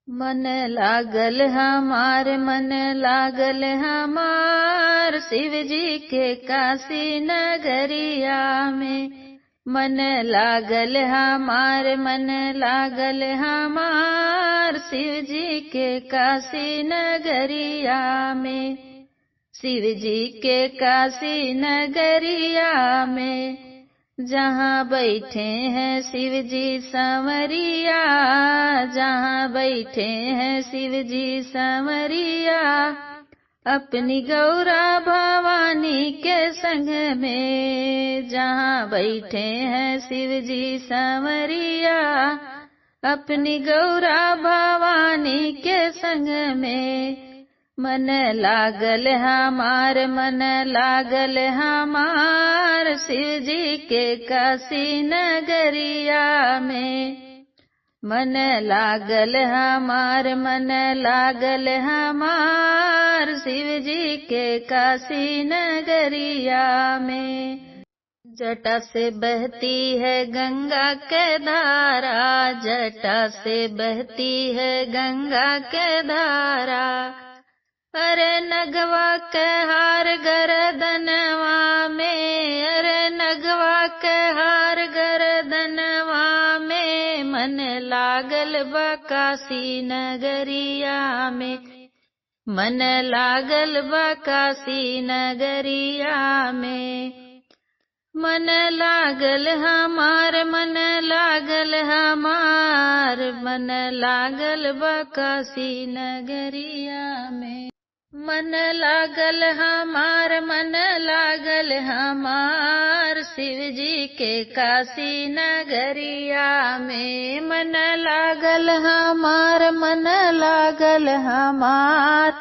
मन लागल हमार, मन लागल हमार, शिव जी के काशी नगरिया में। मन लागल हमार, मन लागल हमार, शिव जी के काशी नगरिया में। शिव जी के काशी नगरिया में जहाँ बैठे हैं शिव जी संवरिया, जहाँ बैठे हैं शिव जी संवरिया, अपनी गौरा भवानी के संग में। जहाँ बैठे हैं शिव जी संवरिया, अपनी गौरा भवानी के संग में। मन लागल हमार, मन लागल हमार, शिव जी के काशी नगरिया में। मन लागल हमार, मन लागल हमार, शिव जी के काशी नगरिया में। जटा से बहती है गंगा के धारा, जटा से बहती है गंगा के धारा, अरे नगवा के हार गर्दनवा में, अरे नगवा के हार गर्दनवा में। मन लागल बा काशी नगरिया में, मन लागल बा काशी नगरिया में। मन लागल हमार, मन लागल हमार, मन लागल बा काशी नगरिया में। मन लागल हमार, मन लागल हमार, शिव जी के काशी नगरिया में। मन लागल हमार, मन लागल हमार,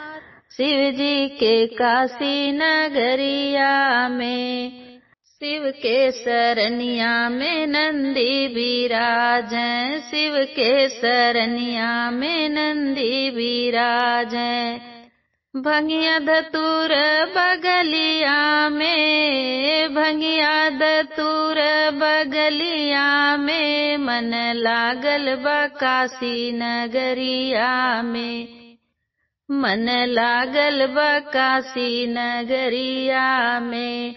शिव जी के काशी नगरिया में। शिव के सरनिया में नंदी विराजै, शिव के सरनिया में नंदी विराजै। भंगिया धतूर बगलिया में, भंगिया धतूर बगलिया में। मन लागल बा काशी नगरिया में, मन लागल बा काशी नगरिया में।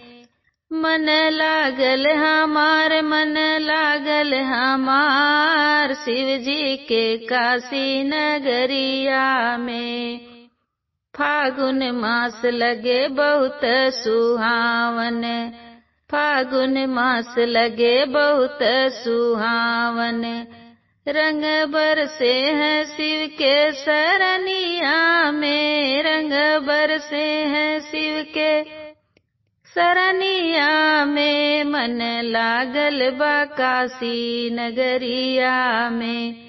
मन लागल हमार, मन लागल हमार, शिव जी के काशी नगरिया में। फागुन मास लगे बहुत सुहावन, फागुन मास लगे बहुत सुहावन। रंग बरसे हैं शिव के सरनिया में, रंग बरसे हैं शिव के सरनिया में। मन लागल बा काशी नगरिया में,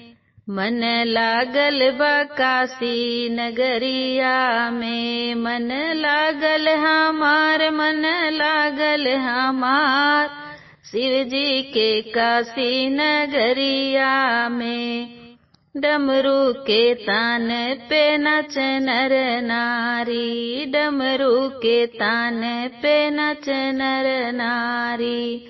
मन लागल बा काशी नगरिया में। मन लागल हमार, मन लागल हमार, शिव जी के काशी नगरिया में। डमरू के तान पे नच नर नारी, डमरू के तान पे नच नर नारी।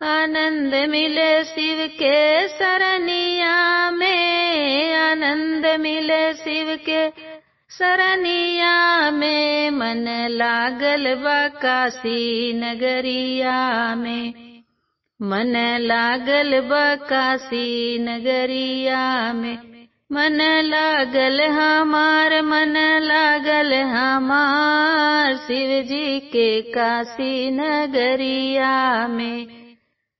आनंद मिले शिव के सरनिया में, आनंद मिले शिव के सरनिया में। मन लागल बा काशी नगरिया में, मन लागल बा काशी नगरिया में। मन लागल हमार, मन लागल हमार, शिव जी के काशी नगरिया में,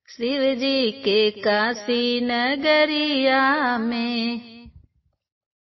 शिव जी के काशी नगरिया में।